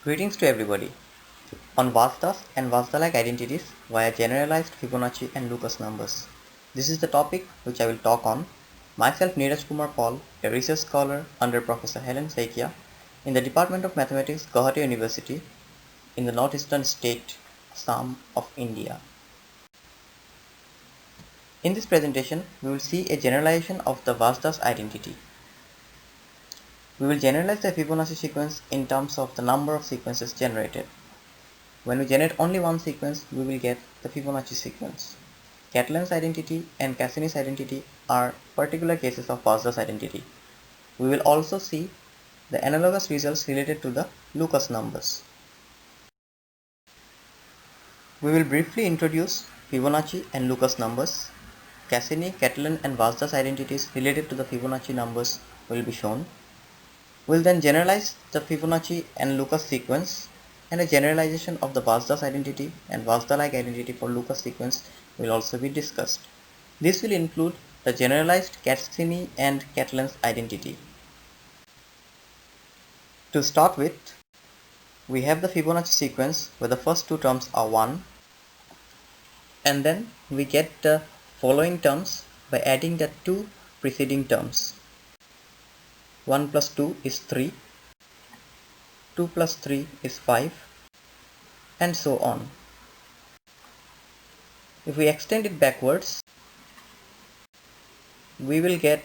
Greetings to everybody. On Vajda's and Vajda-like identities via generalized Fibonacci and Lucas numbers. This is the topic which I will talk on. Myself Neeraj Kumar Paul, a research scholar under Professor Helen Saikia in the Department of Mathematics, Guwahati University in the northeastern state, Assam of India. In this presentation, we will see a generalization of the Vajda's identity. We will generalize the Fibonacci sequence in terms of the number of sequences generated. When we generate only one sequence, we will get the Fibonacci sequence. Catalan's identity and Cassini's identity are particular cases of Vajda's identity. We will also see the analogous results related to the Lucas numbers. We will briefly introduce Fibonacci and Lucas numbers. Cassini, Catalan and Vajda's identities related to the Fibonacci numbers will be shown. We will then generalize the Fibonacci and Lucas sequence, and a generalization of the Vajda's identity and Vajda-like identity for Lucas sequence will also be discussed. This will include the generalized Cassini and Catalan's identity. To start with, we have the Fibonacci sequence where the first two terms are 1, and then we get the following terms by adding the two preceding terms. 1 plus 2 is 3, 2 plus 3 is 5, and so on. If we extend it backwards, we will get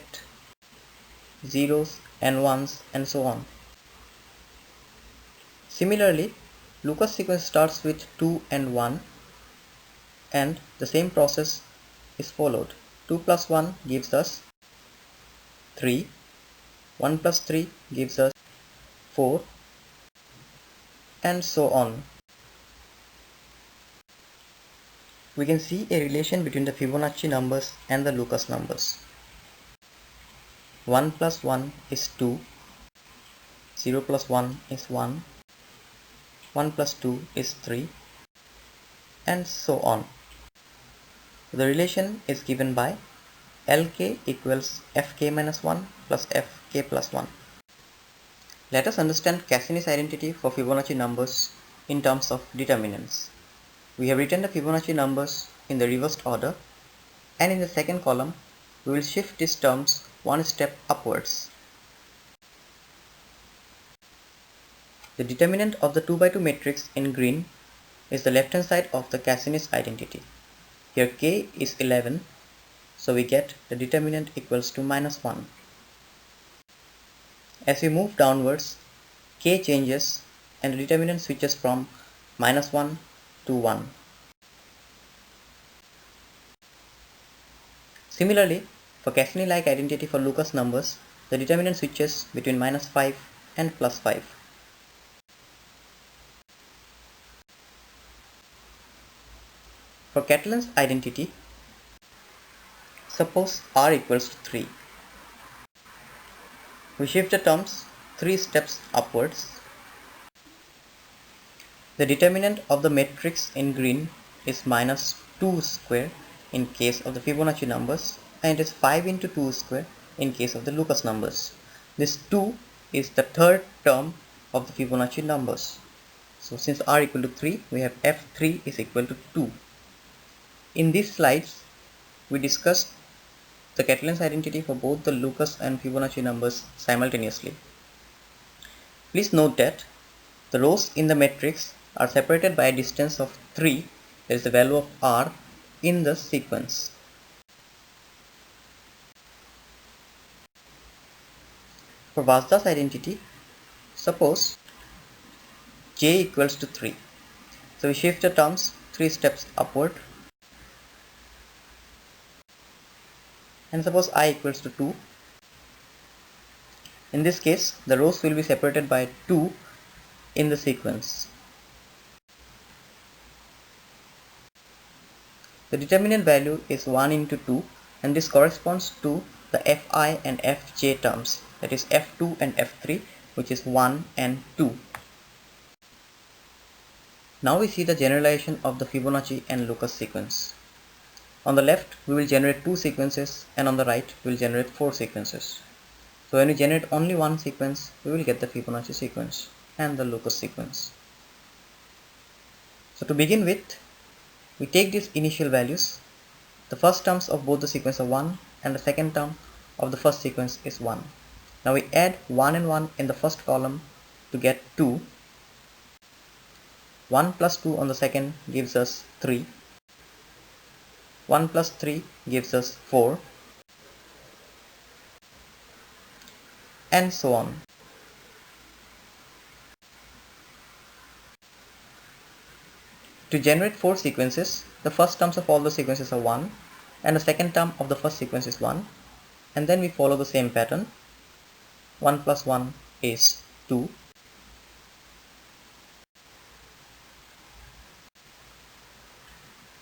zeros and ones and so on. Similarly, Lucas sequence starts with 2 and 1, and the same process is followed. 2 plus 1 gives us 3, 1 plus 3 gives us 4, and so on. We can see a relation between the Fibonacci numbers and the Lucas numbers. 1 plus 1 is 2, 0 plus 1 is 1, 1 plus 2 is 3, and so on. The relation is given by Lk equals Fk minus 1 plus Fk plus 1. Let us understand Cassini's identity for Fibonacci numbers in terms of determinants. We have written the Fibonacci numbers in the reversed order, and in the second column we will shift these terms one step upwards. The determinant of the 2 by 2 matrix in green is the left hand side of the Cassini's identity. Here k is 11, so we get the determinant equals to minus 1. As we move downwards, k changes and the determinant switches from minus 1 to 1. Similarly, for Cassini-like identity for Lucas numbers, the determinant switches between minus 5 and plus 5. For Catalan's identity, suppose r equals to 3. We shift the terms 3 steps upwards. The determinant of the matrix in green is minus 2 square in case of the Fibonacci numbers, and it is 5 into 2 square in case of the Lucas numbers. This 2 is the third term of the Fibonacci numbers. So since r equal to 3, we have f3 is equal to 2. In these slides, we discussed the Catalan's identity for both the Lucas and Fibonacci numbers simultaneously. Please note that the rows in the matrix are separated by a distance of 3, that is the value of r, in the sequence. For Vajda's identity, suppose j equals to 3. So we shift the terms 3 steps upward, and suppose I equals to 2. In this case, the rows will be separated by 2 in the sequence. The determinant value is 1 into 2, and this corresponds to the fi and fj terms, that is f2 and f3, which is 1 and 2. Now we see the generalization of the Fibonacci and Lucas sequence. On the left, we will generate 2 sequences, and on the right, we will generate 4 sequences. So when we generate only one sequence, we will get the Fibonacci sequence. and the Lucas sequence. So to begin with, we take these initial values. The first terms of both the sequence are 1 and the second term of the first sequence is 1. Now we add 1 and 1 in the first column to get 2. 1 plus 2 on the second gives us 3. 1 plus 3 gives us 4, and so on. To generate 4 sequences, the first terms of all the sequences are 1 and the second term of the first sequence is 1, and then we follow the same pattern. 1 plus 1 is 2.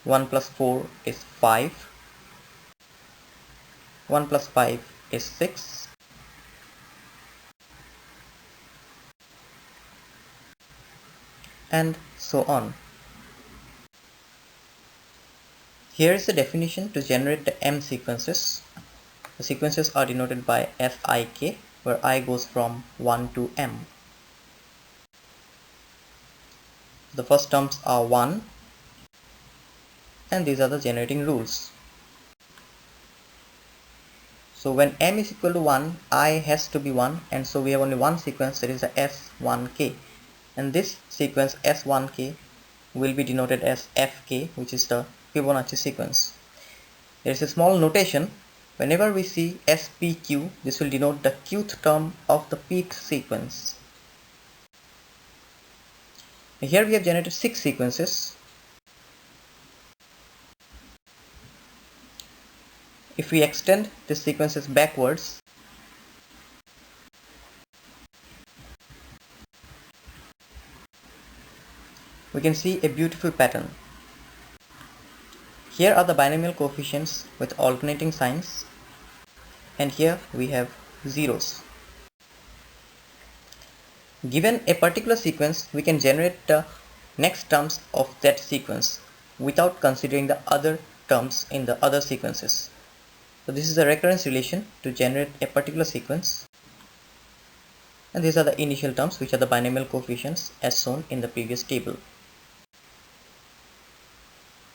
1 plus 4 is 5. 1 plus 5 is 6. And so on. Here is the definition to generate the M sequences. The sequences are denoted by Fik, where I goes from 1 to M. The first terms are 1, and these are the generating rules. So when M is equal to 1, I has to be 1, and so we have only one sequence, that is the S1k. And this sequence S1k will be denoted as Fk, which is the Fibonacci sequence. There is a small notation. Whenever we see SPQ, this will denote the qth term of the pth sequence. Here we have generated 6 sequences. If we extend the sequences backwards, we can see a beautiful pattern. Here are the binomial coefficients with alternating signs, and here we have zeros. Given a particular sequence, we can generate the next terms of that sequence without considering the other terms in the other sequences. So this is the recurrence relation to generate a particular sequence, and these are the initial terms, which are the binomial coefficients as shown in the previous table.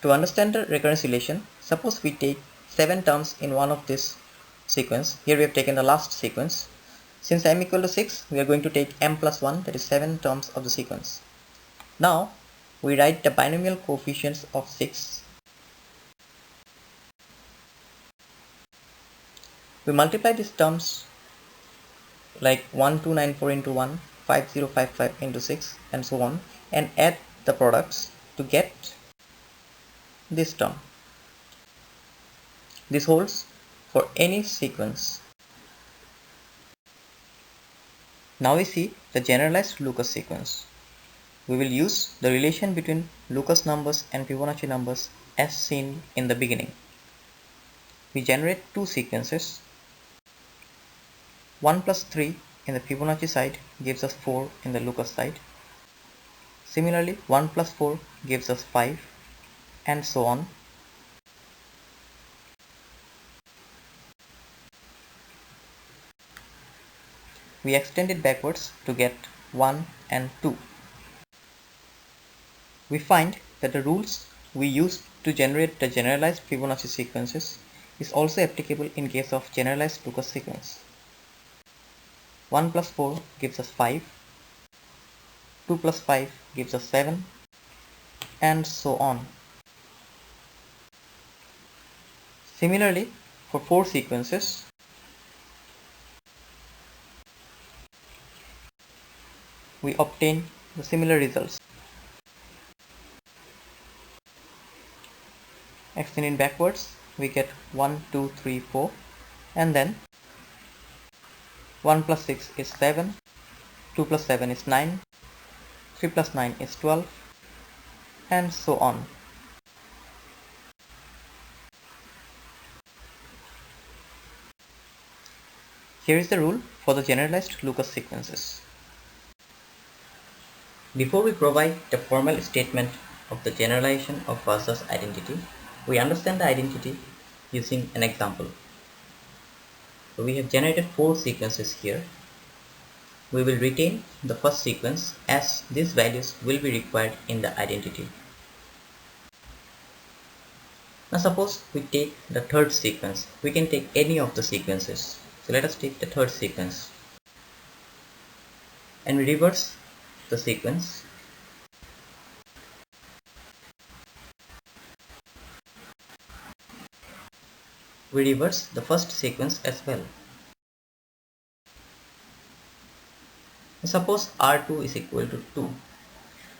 To understand the recurrence relation, suppose we take 7 terms in one of this sequence. Here we have taken the last sequence. Since m equal to 6, we are going to take m plus 1, that is 7 terms of the sequence. Now we write the binomial coefficients of 6. We multiply these terms like 1294 into 1, 5055 into 6, and so on, and add the products to get this term. This holds for any sequence. Now we see the generalized Lucas sequence. We will use the relation between Lucas numbers and Fibonacci numbers as seen in the beginning. We generate 2 sequences. 1 plus 3 in the Fibonacci side gives us 4 in the Lucas side. Similarly, 1 plus 4 gives us 5, and so on. We extend it backwards to get 1 and 2. We find that the rules we use to generate the generalized Fibonacci sequences is also applicable in case of generalized Lucas sequence. 1 plus 4 gives us 5, 2 plus 5 gives us 7, and so on. Similarly, for 4 sequences, we obtain the similar results. Extending backwards, we get 1, 2, 3, 4, and then 1 plus 6 is 7, 2 plus 7 is 9, 3 plus 9 is 12, and so on. Here is the rule for the generalized Lucas sequences. Before we provide the formal statement of the generalization of Vajda's identity, we understand the identity using an example. So we have generated 4 sequences here. we will retain the first sequence as these values will be required in the identity. Now suppose we take the third sequence. We can take any of the sequences. So let us take the third sequence and we reverse the sequence. We reverse the first sequence as well. Suppose R2 is equal to 2.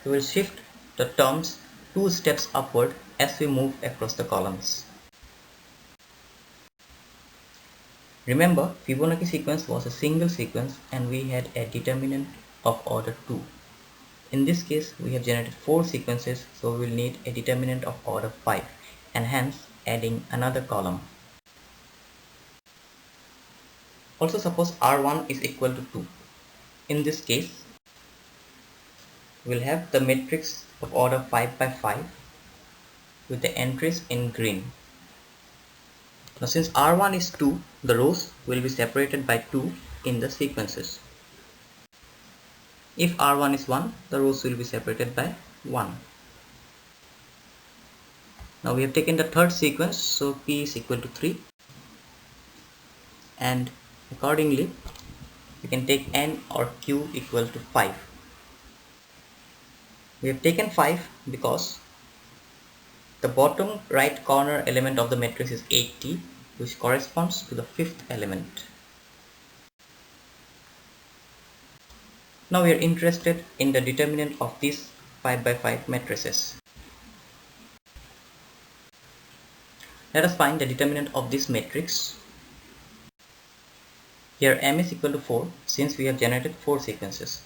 We will shift the terms 2 steps upward as we move across the columns. Remember, Fibonacci sequence was a single sequence and we had a determinant of order 2. In this case, we have generated 4 sequences, so we will need a determinant of order 5 and hence adding another column. Also suppose R1 is equal to 2. In this case, we will have the matrix of order 5 by 5 with the entries in green. Now since R1 is 2, the rows will be separated by 2 in the sequences. If R1 is 1, the rows will be separated by 1. Now we have taken the third sequence, so P is equal to 3 and accordingly we can take N or Q equal to 5. We have taken 5 because the bottom right corner element of the matrix is 80, which corresponds to the fifth element. Now we are interested in the determinant of these 5 by 5 matrices. Let us find the determinant of this matrix. Here M is equal to 4 since we have generated 4 sequences.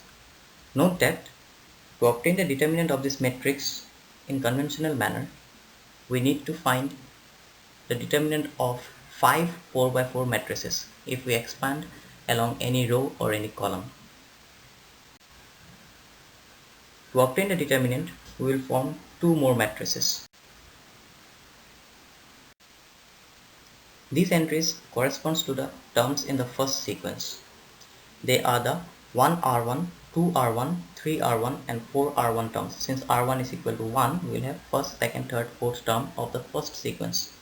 Note that to obtain the determinant of this matrix in conventional manner, we need to find the determinant of 5 4 by 4 matrices if we expand along any row or any column. To obtain the determinant, we will form 2 more matrices. These entries corresponds to the terms in the first sequence. They are the 1R1, 2R1, 3R1 and 4R1 terms. Since R1 is equal to 1, we will have first, second, third, fourth term of the first sequence.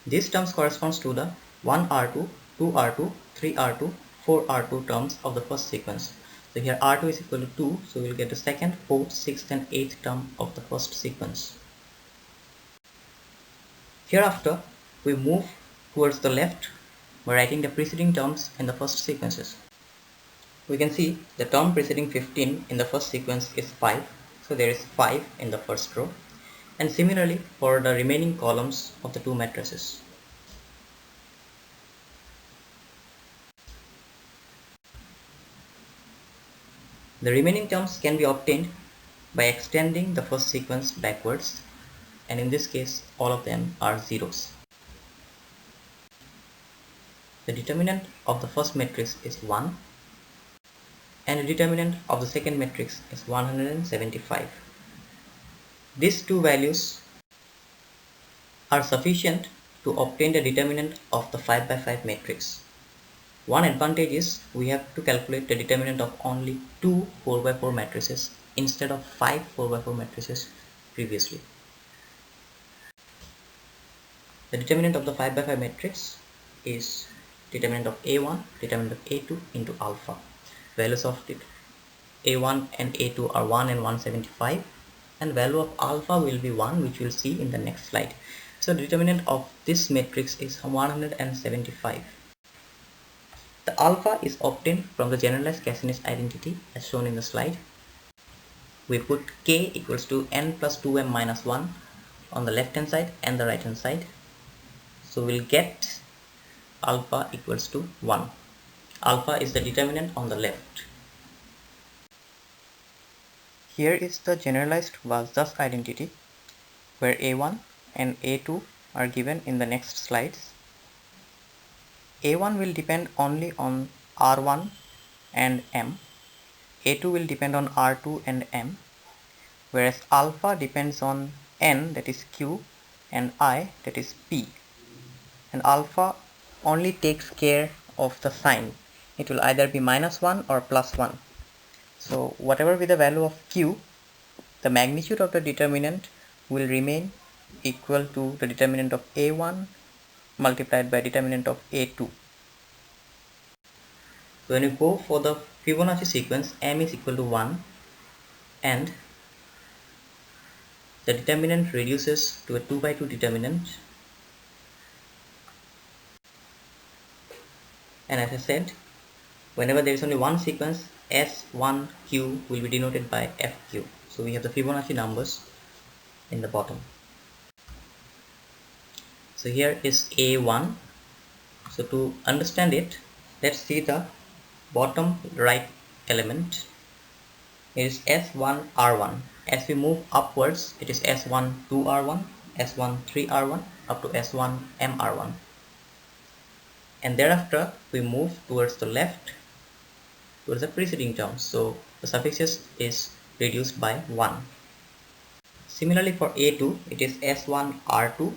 These terms corresponds to the 1R2, 2R2, 3R2, 4R2 terms of the first sequence. So here R2 is equal to 2, so we will get the second, fourth, sixth and eighth term of the first sequence. Hereafter, we move towards the left by writing the preceding terms in the first sequences. We can see the term preceding 15 in the first sequence is 5, so there is 5 in the first row, and similarly for the remaining columns of the 2 matrices. The remaining terms can be obtained by extending the first sequence backwards, and in this case all of them are zeros. The determinant of the first matrix is 1 and the determinant of the second matrix is 175. These two values are sufficient to obtain the determinant of the 5 by 5 matrix. One advantage is we have to calculate the determinant of only 2 4 by 4 matrices instead of 5 4 by 4 matrices previously. The determinant of the 5 by 5 matrix is determinant of A1, determinant of A2 into alpha. Values of A1 and A2 are 1 and 175 and value of alpha will be 1, which we'll see in the next slide. So the determinant of this matrix is 175. The alpha is obtained from the generalized Cassini's identity as shown in the slide. We put k equals to n plus 2m minus 1 on the left hand side and the right hand side. So we'll get alpha equals to 1. Alpha is the determinant on the left. Here is the generalized Vajda's identity where A1 and A2 are given in the next slides. A1 will depend only on R1 and M. A2 will depend on R2 and M, whereas alpha depends on N, that is Q, and I, that is P. And alpha only takes care of the sign. it will either be -1 or +1. So whatever be the value of q, the magnitude of the determinant will remain equal to the determinant of a1 multiplied by determinant of a2. When you go for the Fibonacci sequence, m is equal to 1 and the determinant reduces to a 2 by 2 determinant, and as I said, whenever there is only one sequence, S1Q will be denoted by FQ. So we have the Fibonacci numbers in the bottom. So here is A1. So to understand it, let's see the bottom right element. It is S1R1. As we move upwards, it is S12R1, S13R1 up to S1MR1. And thereafter we move towards the left towards the preceding term. So the suffixes is reduced by 1. Similarly for A2, it is S1R2,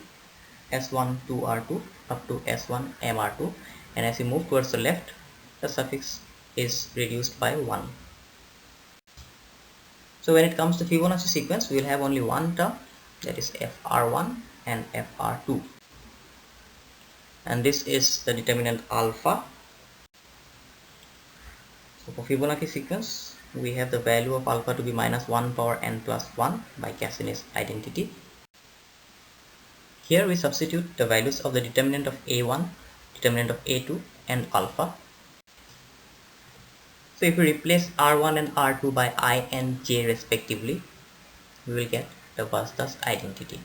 S12R2 up to S1MR2, and as we move towards the left, the suffix is reduced by 1. So when it comes to Fibonacci sequence, we will have only one term, that is FR1 and FR2. And this is the determinant alpha. So for Fibonacci sequence, we have the value of alpha to be -1 power n plus 1 by Cassini's identity. Here we substitute the values of the determinant of A1, determinant of A2 and alpha. So if we replace R1 and R2 by I and J respectively, we will get the Vajda's identity.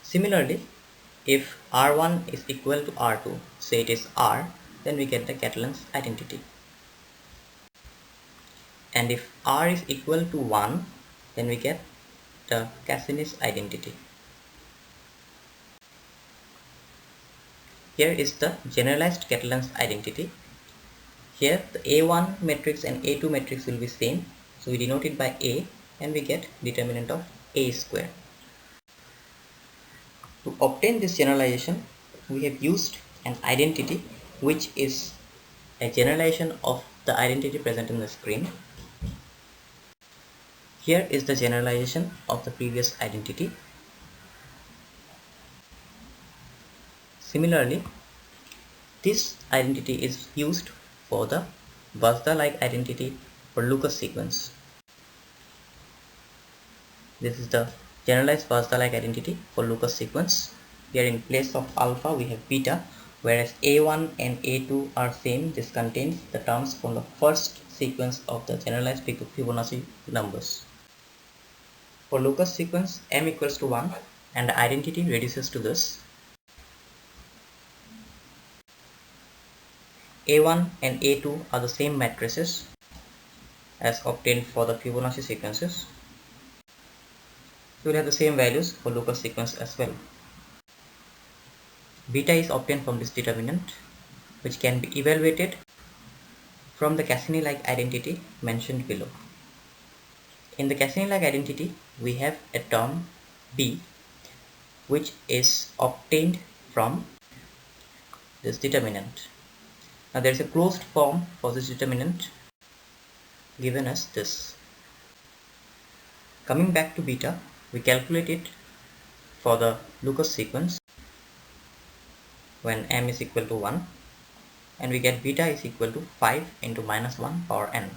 Similarly, if R1 is equal to R2, say it is R, then we get the Catalan's identity. And if R is equal to 1, then we get the Cassini's identity. Here is the generalized Catalan's identity. Here the A1 matrix and A2 matrix will be same, so we denote it by A and we get determinant of A square. To obtain this generalization, we have used an identity which is a generalization of the identity present in the screen. Here is the generalization of the previous identity. Similarly, this identity is used for the Vajda-like identity for Lucas sequence. This is the generalized Vajda-like identity for Lucas sequence. Here in place of alpha we have beta, whereas A1 and A2 are same. This contains the terms from the first sequence of the generalized Fibonacci numbers. For Lucas sequence, m equals to 1 and the identity reduces to this. A1 and A2 are the same matrices as obtained for the Fibonacci sequences. So we'll have the same values for Lucas sequence as well. Beta is obtained from this determinant, which can be evaluated from the Cassini-like identity mentioned below. In the Cassini-like identity, we have a term B, which is obtained from this determinant. Now there is a closed form for this determinant given as this. Coming back to beta, we calculate it for the Lucas sequence when m is equal to 1, and we get beta is equal to 5 into -1 power n.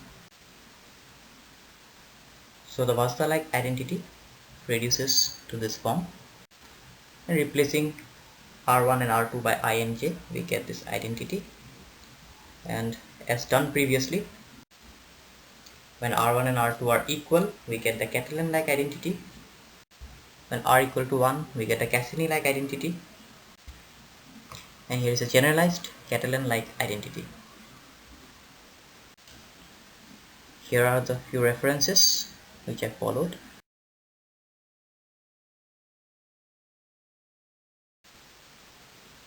So the Vajda-like identity reduces to this form, and replacing R1 and R2 by I and J, we get this identity. And as done previously, when R1 and R2 are equal, we get the Catalan-like identity. When R equal to 1, we get a Cassini-like identity. And here is a generalized Catalan-like identity. Here are the few references which I followed.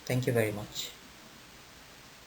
Thank you very much.